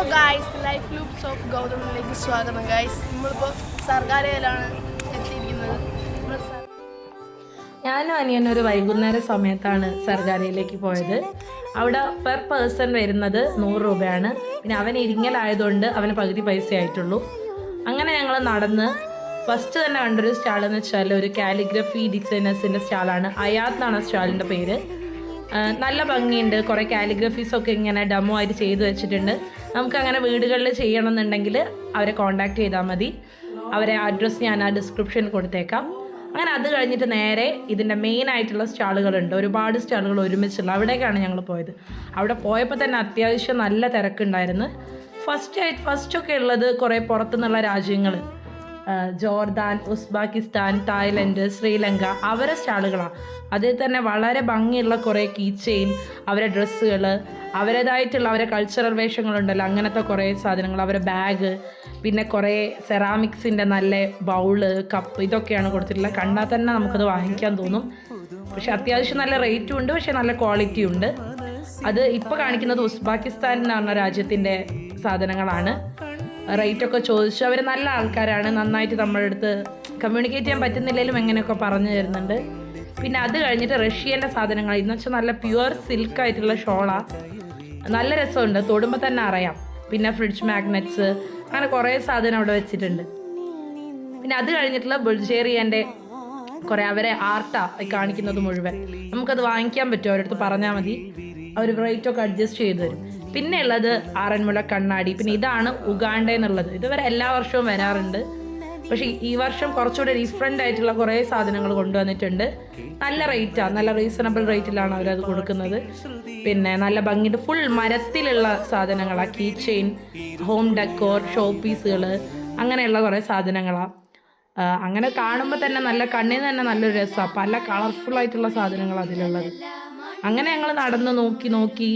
Hello guys, life loops of ഗൗതമിലേക്ക് സ്വാഗതം guys. നമ്മളിപ്പോൾ സർക്കാരിലാണ് എത്തിയിരിക്കുന്നത്. ഞാനും അനിയനൊരു വൈകുന്നേര സമയത്താണ് സർക്കാരിലേക്ക് പോയത്. അവിടെ പെർ പേഴ്സൺ വരുന്നത് 100 രൂപയാണ്. പിന്നെ അവൻ ഇരിങ്ങലായതുകൊണ്ട് അവന് പകുതി പൈസ ആയിട്ടുള്ളൂ. അങ്ങനെ ഞങ്ങൾ നടന്ന് ഫസ്റ്റ് തന്നെ കണ്ടൊരു സ്റ്റാളെന്ന് വെച്ചാൽ ഒരു കാലിഗ്രഫി ഡിസൈനേഴ്സിൻ്റെ സ്റ്റാളാണ്. അയാത്ത് എന്നാണ് സ്റ്റാളിൻ്റെ പേര്. നല്ല ഭംഗിയുണ്ട്. കുറേ കാലിഗ്രഫീസൊക്കെ ഇങ്ങനെ ഡെമോ ആയിട്ട് ചെയ്ത് വെച്ചിട്ടുണ്ട്. നമുക്കങ്ങനെ വീടുകളിൽ ചെയ്യണമെന്നുണ്ടെങ്കിൽ അവരെ കോൺടാക്റ്റ് ചെയ്താൽ മതി. അവരെ അഡ്രസ്സ് ഞാൻ ആ ഡിസ്ക്രിപ്ഷനിൽ കൊടുത്തേക്കാം. അങ്ങനെ അത് കഴിഞ്ഞിട്ട് നേരെ ഇതിൻ്റെ മെയിൻ ആയിട്ടുള്ള സ്റ്റാളുകളുണ്ട്. ഒരുപാട് സ്റ്റാളുകൾ ഒരുമിച്ചുള്ള അവിടേക്കാണ് ഞങ്ങൾ പോയത്. അവിടെ പോയപ്പോൾ തന്നെ അത്യാവശ്യം നല്ല തിരക്കുണ്ടായിരുന്നു. ഫസ്റ്റൊക്കെ ഉള്ളത് കുറേ പുറത്തുനിന്നുള്ള രാജ്യങ്ങൾ, ജോർദാൻ, ഉസ്ബെക്കിസ്ഥാൻ, തായ്ലൻഡ്, ശ്രീലങ്ക, അവരെ സ്റ്റാളുകളാണ്. അതിൽ തന്നെ വളരെ ഭംഗിയുള്ള കുറേ കീ ചെയിൻ, അവരെ ഡ്രസ്സുകൾ, അവരുടേതായിട്ടുള്ള അവരെ കൾച്ചറൽ വേഷങ്ങളുണ്ടല്ലോ, അങ്ങനത്തെ കുറേ സാധനങ്ങൾ, അവരെ ബാഗ്, പിന്നെ കുറേ സെറാമിക്സിൻ്റെ നല്ല ബൗള്, കപ്പ്, ഇതൊക്കെയാണ് കൊടുത്തിട്ടുള്ളത്. കണ്ടാൽ തന്നെ നമുക്കത് വാങ്ങിക്കാൻ തോന്നും. പക്ഷെ അത്യാവശ്യം നല്ല റേറ്റും ഉണ്ട്, പക്ഷെ നല്ല ക്വാളിറ്റി ഉണ്ട്. അത് ഇപ്പോൾ കാണിക്കുന്നത് ഉസ്ബെക്കിസ്ഥാൻ എന്ന് പറഞ്ഞ രാജ്യത്തിൻ്റെ സാധനങ്ങളാണ്. റേറ്റൊക്കെ ചോദിച്ചു. അവർ നല്ല ആൾക്കാരാണ്, നന്നായിട്ട് നമ്മുടെ അടുത്ത് കമ്മ്യൂണിക്കേറ്റ് ചെയ്യാൻ പറ്റുന്നില്ലെങ്കിലും എങ്ങനെയൊക്കെ പറഞ്ഞു തരുന്നുണ്ട്. പിന്നെ അത് കഴിഞ്ഞിട്ട് റഷ്യൻ്റെ സാധനങ്ങൾ, എന്ന് വെച്ചാൽ നല്ല പ്യുവർ സിൽക്കായിട്ടുള്ള ഷോളാണ്. നല്ല രസമുണ്ട്, തൊടുമ്പോൾ തന്നെ അറിയാം. പിന്നെ ഫ്രിഡ്ജ് മാഗ്നറ്റ്സ്, അങ്ങനെ കുറേ സാധനം അവിടെ വെച്ചിട്ടുണ്ട്. പിന്നെ അത് കഴിഞ്ഞിട്ടുള്ള ബൾഗേറിയൻ്റെ കുറേ അവരെ ആർട്ടാണ് കാണിക്കുന്നത് മുഴുവൻ. നമുക്കത് വാങ്ങിക്കാൻ പറ്റും, അവരടുത്ത് പറഞ്ഞാൽ മതി, അവർ റേറ്റൊക്കെ അഡ്ജസ്റ്റ് ചെയ്ത് തരും. പിന്നെ ഉള്ളത് ആറന്മുള കണ്ണാടി. പിന്നെ ഇതാണ് ഉഗാണ്ട എന്നുള്ളത്. ഇതുവരെ എല്ലാ വർഷവും വരാറുണ്ട്, പക്ഷേ ഈ വർഷം കുറച്ചുകൂടി ഡിഫറെൻ്റ് ആയിട്ടുള്ള കുറേ സാധനങ്ങൾ കൊണ്ടുവന്നിട്ടുണ്ട്. നല്ല റേറ്റാണ്, നല്ല റീസണബിൾ റേറ്റിലാണ് അവരത് കൊടുക്കുന്നത്. പിന്നെ നല്ല ഭംഗിയുണ്ട്, ഫുൾ മരത്തിലുള്ള സാധനങ്ങളാണ്. Key chain, home decor, show പീസുകൾ, അങ്ങനെയുള്ള കുറേ സാധനങ്ങളാണ്. അങ്ങനെ കാണുമ്പോൾ തന്നെ നല്ല കണ്ണിന് തന്നെ നല്ലൊരു രസമാണ്. പല കളർഫുള്ളായിട്ടുള്ള സാധനങ്ങൾ അതിലുള്ളത്. അങ്ങനെ ഞങ്ങൾ നടന്ന് നോക്കി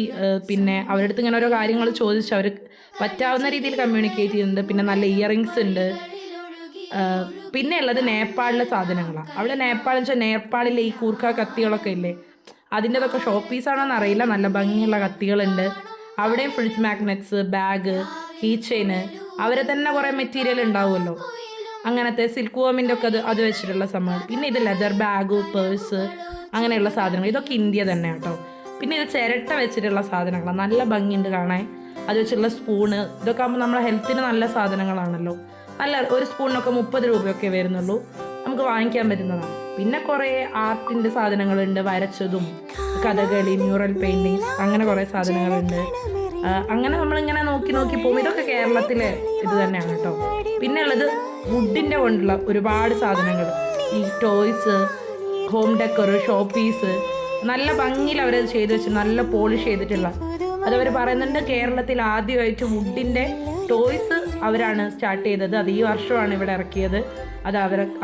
പിന്നെ അവരുടെ അടുത്ത് ഇങ്ങനെ ഓരോ കാര്യങ്ങൾ ചോദിച്ച് അവർ പറ്റാവുന്ന രീതിയിൽ കമ്മ്യൂണിക്കേറ്റ് ചെയ്യുന്നുണ്ട്. പിന്നെ നല്ല ഇയറിങ്സ് ഉണ്ട്. പിന്നെ ഉള്ളത് നേപ്പാളിലെ സാധനങ്ങളാണ്. അവിടെ നേപ്പാൾ എന്ന് വെച്ചാൽ നേപ്പാളിലെ ഈ കൂർക്ക കത്തികളൊക്കെ ഇല്ലേ, അതിൻ്റെതൊക്കെ ഷോ പീസാണോന്ന് അറിയില്ല. നല്ല ഭംഗിയുള്ള കത്തികളുണ്ട്. അവിടെയും ഫ്രിഡ്ജ് മാഗ്നറ്റ്സ്, ബാഗ്, കീ ചെയിന്, അവരെ തന്നെ കുറേ മെറ്റീരിയൽ ഉണ്ടാവുമല്ലോ, അങ്ങനത്തെ സിൽക്ക് വോമിൻ്റെ ഒക്കെ അത് വെച്ചിട്ടുള്ള സംഭവം. പിന്നെ ഇത് ലെതർ ബാഗ്, പേഴ്സ്, അങ്ങനെയുള്ള സാധനങ്ങൾ. ഇതൊക്കെ ഇന്ത്യ തന്നെ കേട്ടോ. പിന്നെ ഇത് ചിരട്ട വെച്ചിട്ടുള്ള സാധനങ്ങളാണ്. നല്ല ഭംഗിയുണ്ട് കാണാൻ. അത് വെച്ചിട്ടുള്ള സ്പൂണ്, ഇതൊക്കെ ആകുമ്പോൾ നമ്മുടെ ഹെൽത്തിന് നല്ല സാധനങ്ങളാണല്ലോ. നല്ല ഒരു സ്പൂണിനൊക്കെ 30 രൂപയൊക്കെ വരുന്നുള്ളൂ, നമുക്ക് വാങ്ങിക്കാൻ പറ്റുന്നതാണ്. പിന്നെ കുറേ ആർട്ടിൻ്റെ സാധനങ്ങളുണ്ട്, വരച്ചതും, കഥകളി, മ്യൂറൽ പെയിൻറ്റിങ്സ്, അങ്ങനെ കുറേ സാധനങ്ങളുണ്ട്. അങ്ങനെ നമ്മളിങ്ങനെ നോക്കി പോകും. ഇതൊക്കെ കേരളത്തിലെ ഇത് തന്നെയാണ് കേട്ടോ. പിന്നെ ഉള്ളത് വുഡിൻ്റെ കൊണ്ടുള്ള ഒരുപാട് സാധനങ്ങൾ, ഈ toys, home decor, show piece, നല്ല ഭംഗിയിൽ അവരത് ചെയ്ത് വെച്ച് നല്ല പോളിഷ് ചെയ്തിട്ടുള്ള. അതവർ പറയുന്നുണ്ട് കേരളത്തിൽ ആദ്യമായിട്ട് വുഡിൻ്റെ ടോയ്സ് അവരാണ് സ്റ്റാർട്ട് ചെയ്തത്. അത് ഈ വർഷമാണ് ഇവിടെ ഇറക്കിയത്. അത്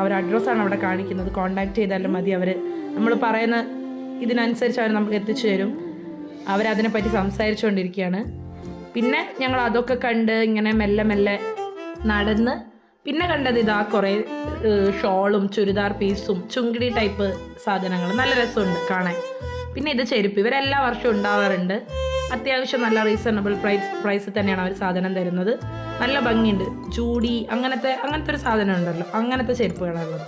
അവർ അഡ്രസ്സാണ് അവിടെ കാണിക്കുന്നത്. കോൺടാക്ട് ചെയ്താലും മതി, അവർ നമ്മൾ പറയുന്ന ഇതിനനുസരിച്ച് അവർ നമുക്ക് എത്തിച്ചു തരും. അവരതിനെപ്പറ്റി സംസാരിച്ചുകൊണ്ടിരിക്കുകയാണ്. പിന്നെ ഞങ്ങൾ അതൊക്കെ കണ്ട് ഇങ്ങനെ മെല്ലെ മെല്ലെ നടന്ന് പിന്നെ കണ്ടത് ഇതാ കുറേ ഷോളും ചുരിദാർ പീസും ചുങ്കിടി ടൈപ്പ് സാധനങ്ങൾ. നല്ല രസമുണ്ട് കാണാൻ. പിന്നെ ഇത് ചെരുപ്പ്, ഇവരെല്ലാ വർഷവും ഉണ്ടാവാറുണ്ട്. അത്യാവശ്യം നല്ല റീസണബിൾ പ്രൈസിൽ തന്നെയാണ് അവർ സാധനം തരുന്നത്. നല്ല ഭംഗിയുണ്ട്. ജൂഡി അങ്ങനത്തെ ഒരു സാധനം ഉണ്ടല്ലോ, അങ്ങനത്തെ ചെരുപ്പുകളുള്ളത്.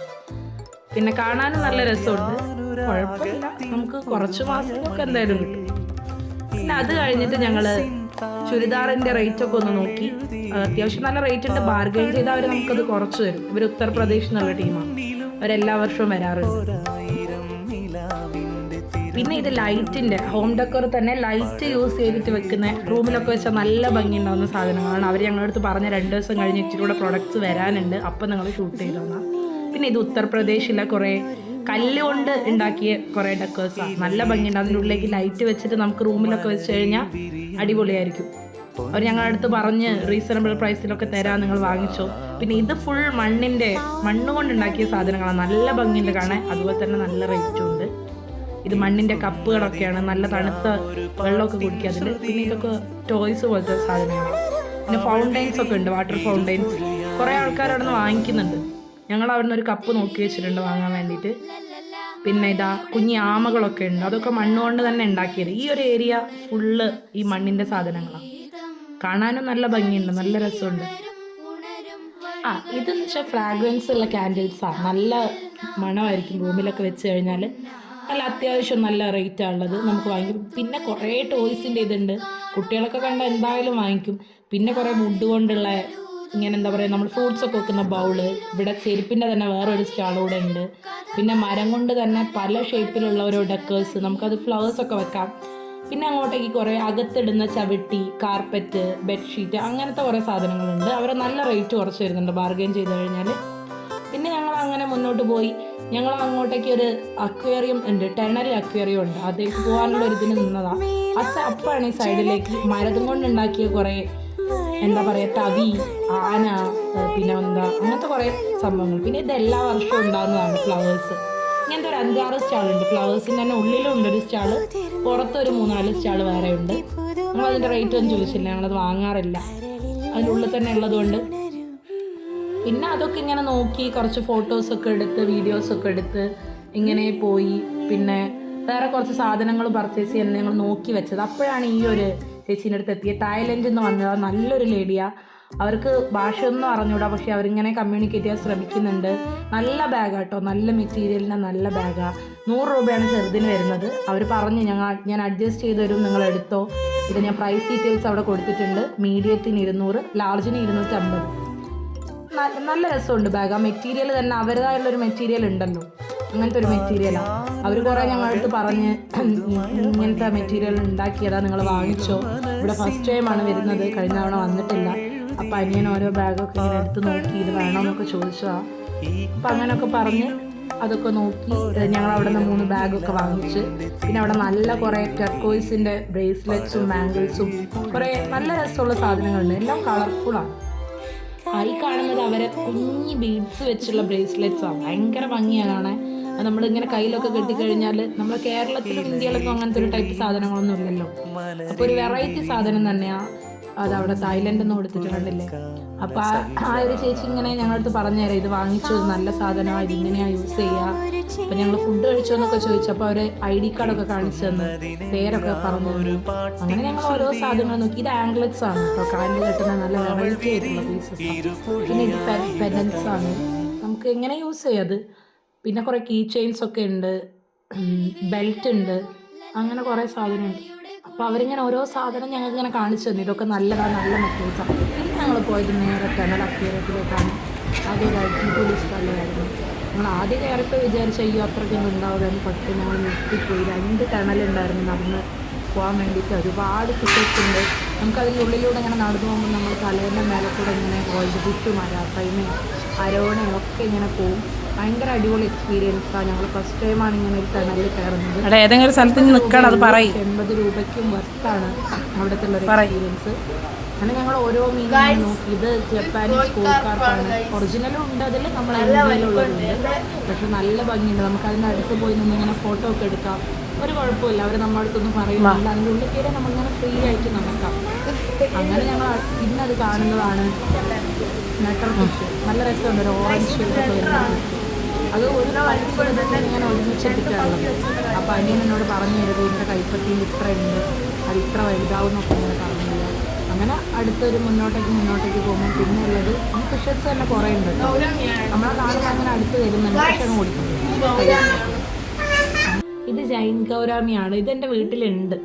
പിന്നെ കാണാനും നല്ല രസമുണ്ട്. കുഴപ്പമില്ല, നമുക്ക് കുറച്ച് മാസമൊക്കെ എന്തായാലും കിട്ടും. പിന്നെ അത് കഴിഞ്ഞിട്ട് ഞങ്ങൾ ചുരിദാറിൻ്റെ റേറ്റൊക്കെ ഒന്ന് നോക്കി. അത്യാവശ്യം നല്ല റേറ്റ് ഉണ്ട്. ബാർഗെയിൻ ചെയ്താൽ അവർ നമുക്കത് കുറച്ച് തരും. ഇവർ ഉത്തർപ്രദേശ് എന്നുള്ള ടീമാണ്, അവരെല്ലാ വർഷവും വരാറുണ്ട്. പിന്നെ ഇത് ലൈറ്റിൻ്റെ ഹോം ഡെക്കോർ തന്നെ ലൈറ്റ് യൂസ് ചെയ്തിട്ട് വെക്കുന്ന, റൂമിലൊക്കെ വെച്ചാൽ നല്ല ഭംഗി ഉണ്ടാകുന്ന സാധനങ്ങളാണ്. അവർ ഞങ്ങളുടെ അടുത്ത് പറഞ്ഞ 2 ദിവസം കഴിഞ്ഞ് ഇച്ചിരി കൂടെ പ്രൊഡക്ട്സ് വരാനുണ്ട്, അപ്പം നിങ്ങൾ ഷൂട്ട് ചെയ്തോളാം. പിന്നെ ഇത് ഉത്തർപ്രദേശിലെ കുറേ കല്ലുകൊണ്ട് ഉണ്ടാക്കിയ കുറേ ഡെക്കേഴ്സാണ്. നല്ല ഭംഗിയുണ്ട്. അതിൻ്റെ ഉള്ളിലേക്ക് ലൈറ്റ് വെച്ചിട്ട് നമുക്ക് റൂമിലൊക്കെ വെച്ച് കഴിഞ്ഞാൽ അടിപൊളിയായിരിക്കും. അവർ ഞങ്ങളുടെ അടുത്ത് പറഞ്ഞ് റീസണബിൾ പ്രൈസിലൊക്കെ തരാം, നിങ്ങൾ വാങ്ങിച്ചോ. പിന്നെ ഇത് ഫുൾ മണ്ണ് കൊണ്ടുണ്ടാക്കിയ സാധനങ്ങളാണ്. നല്ല ഭംഗിയുണ്ട് കാണാൻ, അതുപോലെ തന്നെ നല്ല റേറ്റും ഉണ്ട്. ഇത് മണ്ണിൻ്റെ കപ്പുകളൊക്കെയാണ്, നല്ല തണുത്ത വെള്ളമൊക്കെ കുടിക്കാതിൽ. പിന്നെ ഇതൊക്കെ ടോയ്സ് പോലത്തെ സാധനങ്ങളാണ്. പിന്നെ ഫൗണ്ടൈൻസ് ഒക്കെ ഉണ്ട്, വാട്ടർ ഫൗണ്ടൈൻസ്. കുറേ ആൾക്കാർ അവിടെ നിന്ന് വാങ്ങിക്കുന്നുണ്ട്. ഞങ്ങൾ അവിടെ നിന്ന് ഒരു കപ്പ് നോക്കി വെച്ചിട്ടുണ്ട് വാങ്ങാൻ വേണ്ടിയിട്ട്. പിന്നെ ഇതാ കുഞ്ഞി ആമകളൊക്കെ ഉണ്ട്, അതൊക്കെ മണ്ണുകൊണ്ട് തന്നെ ഉണ്ടാക്കിയത്. ഈ ഒരു ഏരിയ ഫുള്ള് ഈ മണ്ണിൻ്റെ സാധനങ്ങളാണ്. കാണാനും നല്ല ഭംഗിയുണ്ട്, നല്ല രസമുണ്ട്. ഇതെന്ന് വെച്ചാൽ ഫ്രാഗ്രൻസ് ഉള്ള ക്യാൻഡിൽസാണ്. നല്ല മണമായിരിക്കും റൂമിലൊക്കെ വെച്ച് കഴിഞ്ഞാൽ. നല്ല അത്യാവശ്യം നല്ല റേറ്റാണ് ഉള്ളത്, നമുക്ക് വാങ്ങിക്കും. പിന്നെ കുറേ ടോയ്സിൻ്റെ ഇതുണ്ട്, കുട്ടികളൊക്കെ കണ്ടാൽ എന്തായാലും വാങ്ങിക്കും. പിന്നെ കുറേ വുഡ് കൊണ്ടുള്ള ഇങ്ങനെ എന്താ പറയുക, നമ്മൾ ഫ്രൂട്ട്സൊക്കെ വെക്കുന്ന ബൗള്, ഇവിടെ ചെരുപ്പിൻ്റെ തന്നെ വേറൊരു സ്റ്റാൾ കൂടെ ഉണ്ട്. പിന്നെ മരം കൊണ്ട് തന്നെ പല ഷേപ്പിലുള്ള ഓരോ ഡെക്കേഴ്സ്, നമുക്കത് ഫ്ലവേഴ്സൊക്കെ വെക്കാം. പിന്നെ അങ്ങോട്ടേക്ക് കുറേ അകത്തിടുന്ന ചവിട്ടി, കാർപ്പറ്റ്, ബെഡ്ഷീറ്റ്, അങ്ങനത്തെ കുറേ സാധനങ്ങളുണ്ട്. അവർ നല്ല റേറ്റ് കുറച്ച് വരുന്നുണ്ട് ബാർഗെയിൻ ചെയ്ത് കഴിഞ്ഞാൽ. പിന്നെ ഞങ്ങൾ അങ്ങനെ മുന്നോട്ട് പോയി. ഞങ്ങൾ അങ്ങോട്ടേക്ക് ഒരു അക്വേറിയം ഉണ്ട്, ടെണൽ അക്വേറിയം ഉണ്ട്, അതേക്ക് പോകാനുള്ള ഒരു ഇതിന് നിന്നതാണ്. അപ്പോഴാണ് ഈ സൈഡിലേക്ക് മരകം കൊണ്ടുണ്ടാക്കിയ കുറേ എന്താ പറയുക, തവി, ആന, പിന്നെ എന്താ അങ്ങനത്തെ കുറേ സംഭവങ്ങൾ. പിന്നെ ഇത് എല്ലാ വർഷവും ഉണ്ടാകുന്നതാണ് ഫ്ലവേഴ്സ്. ഇങ്ങനത്തെ ഒരു 5-6 സ്റ്റാളുണ്ട്. ഫ്ലവേഴ്സിൻ്റെ തന്നെ ഉള്ളിലും ഒരു സ്റ്റാള്, പുറത്തൊരു 3-4 സ്റ്റാള് വേറെ ഉണ്ട്. നമ്മളതിൻ്റെ റേറ്റ് ഒന്നും ചോദിച്ചില്ല, ഞങ്ങളത് വാങ്ങാറില്ല, അതിൻ്റെ ഉള്ളിൽ തന്നെ ഉള്ളതുകൊണ്ട്. പിന്നെ അതൊക്കെ ഇങ്ങനെ നോക്കി കുറച്ച് ഫോട്ടോസൊക്കെ എടുത്ത് വീഡിയോസൊക്കെ എടുത്ത് ഇങ്ങനെ പോയി. പിന്നെ വേറെ കുറച്ച് സാധനങ്ങൾ പർച്ചേസ് ചെയ്യാൻ ഞങ്ങൾ നോക്കി വെച്ചത്. അപ്പോഴാണ് ഈ ഒരു ചേച്ചീൻ്റെ അടുത്ത് എത്തിയത്. തായ്ലൻഡിൽ നിന്ന് വന്നത്, നല്ലൊരു ലേഡിയാണ്. അവർക്ക് ഭാഷയൊന്നും അറിഞ്ഞൂടാ, പക്ഷേ അവരിങ്ങനെ കമ്മ്യൂണിക്കേറ്റ് ചെയ്യാൻ ശ്രമിക്കുന്നുണ്ട്. നല്ല ബാഗാട്ടോ, നല്ല മെറ്റീരിയലിൻ്റെ നല്ല ബാഗാണ്. 100 രൂപയാണ് ചെറുതിന് വരുന്നത്. അവർ പറഞ്ഞ് ഞാൻ അഡ്ജസ്റ്റ് ചെയ്ത് തരും, നിങ്ങൾ എടുത്തോ. ഇത് ഞാൻ പ്രൈസ് ഡീറ്റെയിൽസ് അവിടെ കൊടുത്തിട്ടുണ്ട്. മീഡിയത്തിന് 200, ലാർജിന് 250. നല്ല രസമുണ്ട് ബാഗ്. ആ മെറ്റീരിയൽ തന്നെ അവരുടേതായുള്ളൊരു മെറ്റീരിയൽ ഉണ്ടല്ലോ, അങ്ങനത്തെ ഒരു മെറ്റീരിയലാണ്. അവർ കുറേ ഞങ്ങളടുത്ത് പറഞ്ഞ് ഇങ്ങനത്തെ മെറ്റീരിയൽ ഉണ്ടാക്കിയതാണ്, നിങ്ങൾ വാങ്ങിച്ചോ, ഇവിടെ ഫസ്റ്റ് ടൈമാണ് വരുന്നത്, കഴിഞ്ഞ തവണ വന്നിട്ടില്ല. അപ്പം അനിയൻ ഓരോ ബാഗൊക്കെ ഇങ്ങനെ എടുത്ത് നോക്കി ഇത് വേണമെന്നൊക്കെ ചോദിച്ചതാണ്. അപ്പം അങ്ങനെയൊക്കെ പറഞ്ഞ് അതൊക്കെ നോക്കി ഞങ്ങൾ അവിടെ നിന്ന് 3 ബാഗൊക്കെ വാങ്ങിച്ച്. പിന്നെ അവിടെ നല്ല കുറേ ടർക്കോയ്സിൻ്റെ ബ്രേസ്ലെറ്റ്സും ബാംഗിൾസും കുറേ നല്ല രസമുള്ള സാധനങ്ങളുണ്ട്, എല്ലാം കളർഫുള്ളാണ്. ഈ കാണുന്നത് അവരെ കുഞ്ഞി ബീഡ്സ് വെച്ചുള്ള ബ്രേസ്ലെറ്റ്സാണ്, ഭയങ്കര ഭംഗിയാണ് കാണാൻ. അത് നമ്മളിങ്ങനെ കയ്യിലൊക്കെ കെട്ടിക്കഴിഞ്ഞാൽ നമ്മുടെ കേരളത്തിലും ഇന്ത്യയിലൊക്കെ അങ്ങനത്തെ ഒരു ടൈപ്പ് സാധനങ്ങളൊന്നും ഇല്ലല്ലോ. അപ്പോൾ ഒരു വെറൈറ്റി സാധനം തന്നെയാണ് അതവിടെ തായ്ലൻഡിൽ നിന്ന് കൊടുത്തിട്ട് കണ്ടില്ലേ. അപ്പോൾ ആ ഒരു ചേച്ചി ഇങ്ങനെ ഞങ്ങളടുത്ത് പറഞ്ഞുതരാം, ഇത് വാങ്ങിച്ചു, നല്ല സാധനമാണ്, ഇതിങ്ങനെയാണ് യൂസ് ചെയ്യുക. അപ്പോൾ ഞങ്ങൾ ഫുഡ് കഴിച്ചോ എന്നൊക്കെ ചോദിച്ചപ്പോൾ അവർ ID കാർഡൊക്കെ കാണിച്ചു തന്നു, പേരൊക്കെ പറഞ്ഞു തന്നു. അങ്ങനെ ഞങ്ങൾ ഓരോ സാധനങ്ങൾ നോക്കി. ഇത് ആംഗ്ലറ്റ്സ് ആണ് കേട്ടോ, കാലിൽ കെട്ടുന്ന നല്ല വെറൈറ്റി ആയിട്ടുള്ള പീസസ്. പിന്നെ ഇത് പെൻഡൻസ് ആണ്, നമുക്ക് എങ്ങനെ യൂസ് ചെയ്യാം അത്. പിന്നെ കുറേ കീ ചെയിൻസ് ഒക്കെ ഉണ്ട്, ബെൽറ്റ് ഉണ്ട്, അങ്ങനെ കുറേ സാധനമുണ്ട്. അപ്പോൾ അവരിങ്ങനെ ഓരോ സാധനം ഞങ്ങൾക്ക് ഇങ്ങനെ കാണിച്ചു തന്നു, ഇതൊക്കെ നല്ലതാണ്, നല്ല മെറ്റീരിയൽസാണ്. പിന്നെ ഞങ്ങൾ പോയത് നേരെ ടെണൽ അക്വേറിയത്തിലേക്കാണ്. അതൊരു അടിപൊളി സ്ഥലമായിരുന്നു. ഞങ്ങൾ ആദ്യം കയറിപ്പോൾ വിചാരിച്ച അത്രയ്ക്കൊന്നും ഉണ്ടാവുകയെന്ന്, പക്ഷേ ഞങ്ങൾ നിർത്തിപ്പോയി. 2 ടണലുണ്ടായിരുന്നു നടന്ന് പോകാൻ വേണ്ടിയിട്ട്. ഒരുപാട് ഫിഷസ് ഉണ്ട്. നമുക്കതിൻ്റെ ഉള്ളിലൂടെ ഇങ്ങനെ നടന്നു പോകുമ്പോൾ നമ്മൾ തലേൻ്റെ മേലെ കൂടെ ഇങ്ങനെ ഗോൾഡ് ഫിഷും അരാപ്പൈമയും അരോണയും ഒക്കെ ഇങ്ങനെ പോകും. ഭയങ്കര അടിപൊളി എക്സ്പീരിയൻസാണ്. ഞങ്ങൾ ഫസ്റ്റ് ടൈമാണ് ഇങ്ങനെ ഒരു ടണലിൽ കയറുന്നത്. ഏതെങ്കിലും സ്ഥലത്ത് നിൽക്കണം, അത് പറയും. 80 രൂപയ്ക്കും വർത്താണ് അവിടുത്തെ ഉള്ളൊരു എക്സ്പീരിയൻസ്. അങ്ങനെ ഞങ്ങൾ ഓരോ മീനും നോക്കി. ഇത് ജപ്പാനീസ് സ്കൂൾക്കാർക്കാണ്, ഒറിജിനലും ഉണ്ട് അതിൽ, നമ്മൾ ഇന്ത്യയിലുള്ളതുണ്ട്. പക്ഷെ നല്ല ഭംഗിയുണ്ട്, നമുക്ക് അതിൻ്റെ അടുത്ത് പോയി നിന്നിങ്ങനെ ഫോട്ടോ ഒക്കെ എടുക്കാം, ഒരു കുഴപ്പമില്ല. അവർ നമ്മുടെ അടുത്തൊന്നും പറയുന്നില്ല, അതിൻ്റെ ഉള്ളിൽ കയറി നമ്മളിങ്ങനെ ഫ്രീ ആയിട്ട് നടക്കാം. അങ്ങനെ ഞങ്ങൾ പിന്നെ അത് കാണുന്നതാണ് നെട്ടർ ഫിഷ്. നല്ല രസമുണ്ട്, ഒരു ഓറഞ്ച് ഷെയ്ഡൊക്കെ വരുന്ന ഫിഷ്. അത് ഒരു പഴുപ്പ് ഇങ്ങനെ ഒരുമിച്ചെടുക്കാറുള്ളത്. അപ്പോൾ അനിയൻ എന്നോട് പറഞ്ഞു തരുന്നത് ഇതിൻ്റെ കൈപ്പത്തിയിൽ ഇത്ര ഉണ്ട്, അത് ഇത്ര വലുതാവും എന്നൊക്കെ ഇങ്ങനെ പറഞ്ഞില്ല. അങ്ങനെ അടുത്തൊരു മുന്നോട്ടേക്ക് പോകുമ്പോൾ പിന്നെ ഉള്ളത് ഈ ഫിഷസ് തന്നെ കുറേ ഉണ്ട്. നമ്മളെ കാണുമ്പോൾ അങ്ങനെ അടുത്ത് വരുന്നുണ്ട്, പക്ഷെ അങ്ങ് ഓടിക്കുന്നു. ഇത് ജൈൻ ഗൗരാമിയാണ്. ഇതെൻ്റെ വീട്ടിലുണ്ട്.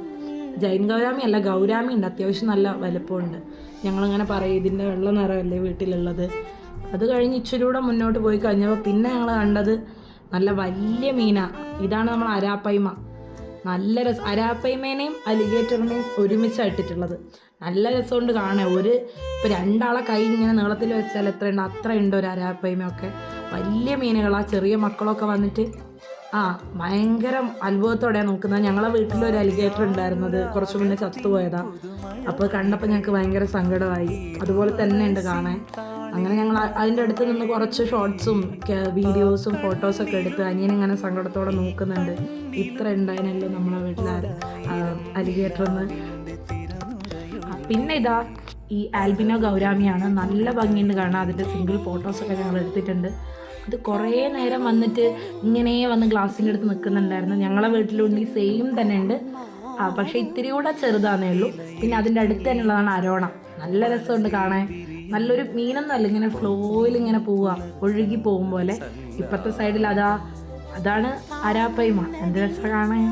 ജൈൻ ഗൗരാമി അല്ല, ഗൗരാമി ഉണ്ട്, അത്യാവശ്യം നല്ല വലുപ്പമുണ്ട്. ഞങ്ങളിങ്ങനെ പറയും ഇതിൻ്റെ വെള്ള നിറമല്ലേ വീട്ടിലുള്ളത്. അത് കഴിഞ്ഞ് ഇച്ചിരി കൂടെ മുന്നോട്ട് പോയി കഴിഞ്ഞപ്പോൾ പിന്നെ ഞങ്ങൾ കണ്ടത് നല്ല വലിയ മീനാണ്. ഇതാണ് നമ്മൾ അരാപ്പൈമ. നല്ല രസം, അരാപ്പൈമേനെയും അലിഗേറ്ററിനെയും ഒരുമിച്ചായിട്ടിട്ടുള്ളത്. നല്ല രസമുണ്ട് കാണാൻ. ഇപ്പോൾ 2 ആളെ കൈ ഇങ്ങനെ നീളത്തിൽ വെച്ചാൽ എത്രയുണ്ട്, അത്രയുണ്ട് ഒരു അരാപ്പൈമയൊക്കെ. വലിയ മീനുകളാണ്. ചെറിയ മക്കളൊക്കെ വന്നിട്ട് ഭയങ്കര അത്ഭുതത്തോടെയാണ് നോക്കുന്നത്. ഞങ്ങളെ വീട്ടിലൊരു അലിഗേറ്റർ ഉണ്ടായിരുന്നത് കുറച്ച് മുന്നേ ചത്തുപോയതാണ്. അപ്പോൾ കണ്ടപ്പോൾ ഞങ്ങൾക്ക് ഭയങ്കര സങ്കടമായി. അതുപോലെ തന്നെ ഉണ്ട് കാണാൻ. അങ്ങനെ ഞങ്ങൾ അതിൻ്റെ അടുത്ത് നിന്ന് കുറച്ച് ഷോർട്സും വീഡിയോസും ഫോട്ടോസൊക്കെ എടുത്ത് അനിയനിങ്ങനെ സങ്കടത്തോടെ നോക്കുന്നുണ്ട്. ഇത്ര ഉണ്ടായിരുന്നല്ലോ നമ്മളെ വീട്ടിൽ അലിഗേറ്ററിന്ന്. പിന്നെ ഇതാ ഈ ആൽബിനോ ഗൗരാമിയാണ്. നല്ല ഭംഗിയുണ്ട് കാണാൻ. അതിൻ്റെ സിംഗിൾ ഫോട്ടോസൊക്കെ ഞങ്ങൾ എടുത്തിട്ടുണ്ട്. അത് കുറേ നേരം വന്നിട്ട് ഇങ്ങനെ വന്ന് ഗ്ലാസ്സിൻ്റെ അടുത്ത് നിൽക്കുന്നുണ്ടായിരുന്നു. ഞങ്ങളെ വീട്ടിലുണ്ട്, സെയിം തന്നെ ഉണ്ട്. പക്ഷെ ഇത്തിരി കൂടെ ചെറുതാന്നേ ഉള്ളൂ. പിന്നെ അതിൻ്റെ അടുത്ത് തന്നെയുള്ളതാണ് അരോണ. നല്ല രസമുണ്ട് കാണാൻ. നല്ലൊരു മീനൊന്നും അല്ല, ഇങ്ങനെ ഫ്ലോയിൽ ഇങ്ങനെ പോവുക, ഒഴുകി പോകും പോലെ. ഇപ്പത്തെ സൈഡിൽ അതാണ് അരാപ്പയ്മ. എന്ത് രസം കാണാൻ.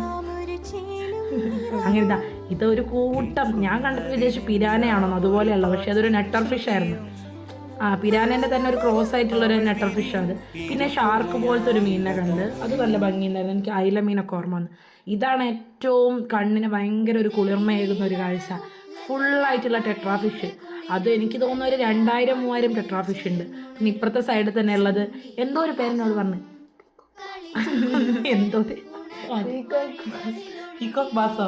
അങ്ങനെ ഇതൊരു കൂട്ടം, ഞാൻ കണ്ടിട്ട് വിചാരിച്ചു പിരാനയാണെന്ന്, അതുപോലെയുള്ള, പക്ഷെ അതൊരു നെട്ടർ ഫിഷ് ആയിരുന്നു. പിരാനേൻ്റെ തന്നെ ഒരു ക്രോസ് ആയിട്ടുള്ളൊരു നെട്ടർ ഫിഷാണ് അത്. പിന്നെ ഷാർക്ക് പോലത്തെ ഒരു മീനിനെ കണ്ട്, അത് നല്ല ഭംഗിയുണ്ടായിരുന്നു. എനിക്ക് അയില മീനൊക്കെ ഓർമ്മ വന്നു. ഇതാണ് ഏറ്റവും കണ്ണിന് ഭയങ്കര ഒരു കുളിർമയേകുന്ന ഒരു കാഴ്ച. ഫുള്ളായിട്ടുള്ള ടെട്രാ ഫിഷ്. അത് എനിക്ക് തോന്നുന്ന ഒരു 2000-3000 ടെട്രാ ഫിഷ് ഉണ്ട്. പിന്നെ ഇപ്പുറത്തെ സൈഡിൽ തന്നെ ഉള്ളത് എന്തോ ഒരു പേരിനോട് പറഞ്ഞു, എന്തോ പീകോക്ക് ബാസോ,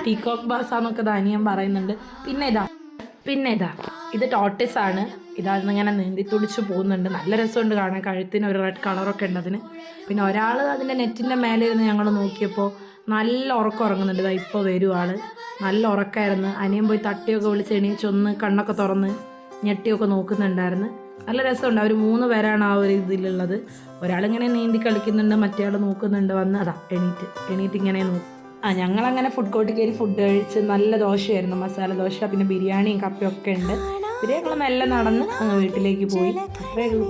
പീകോക്ക് ബാസാന്നൊക്കെ അനിയൻ പറയുന്നുണ്ട്. പിന്നെ ഇതാ ഇത് ടോട്ടിസ് ആണ്. ഇതായിരുന്നു ഇങ്ങനെ നീന്തി തുടിച്ച് പോകുന്നുണ്ട്. നല്ല രസമുണ്ട് കാണാൻ. കഴുത്തിന് ഒരു റെഡ് കളറൊക്കെ ഉണ്ട് അതിന്. പിന്നെ ഒരാൾ അതിൻ്റെ നെറ്റിൻ്റെ മേലെ ഇരുന്ന് ഞങ്ങൾ നോക്കിയപ്പോൾ നല്ല ഉറക്കം ഉറങ്ങുന്നുണ്ട്. ഇതാ ഇപ്പോൾ വരും ആൾ. നല്ല ഉറക്കമായിരുന്നു. അനിയൻ പോയി തട്ടിയൊക്കെ വിളിച്ച് എണീച്ചൊന്ന് കണ്ണൊക്കെ തുറന്ന് ഞെട്ടിയൊക്കെ നോക്കുന്നുണ്ടായിരുന്നു. നല്ല രസമുണ്ട്. അവർ 3 പേരാണ് ആ ഒരു ഇതിലുള്ളത്. ഒരാളിങ്ങനെ നീന്തി കളിക്കുന്നുണ്ട്, മറ്റേ ആൾ നോക്കുന്നുണ്ട്. വന്ന് എണീറ്റ് ഇങ്ങനെ നോക്കും. ഞങ്ങളങ്ങനെ ഫുഡ് കോർട്ടിൽ കയറി ഫുഡ് കഴിച്ച് നല്ല ദോശയായിരുന്നു, മസാല ദോശ. പിന്നെ ബിരിയാണിയും കപ്പയും ഒക്കെ ഉണ്ട്. പിന്നെ ഞങ്ങൾ മെല്ലെ നടന്ന് അങ്ങ് വീട്ടിലേക്ക് പോയി. അത്രേ ഉള്ളൂ.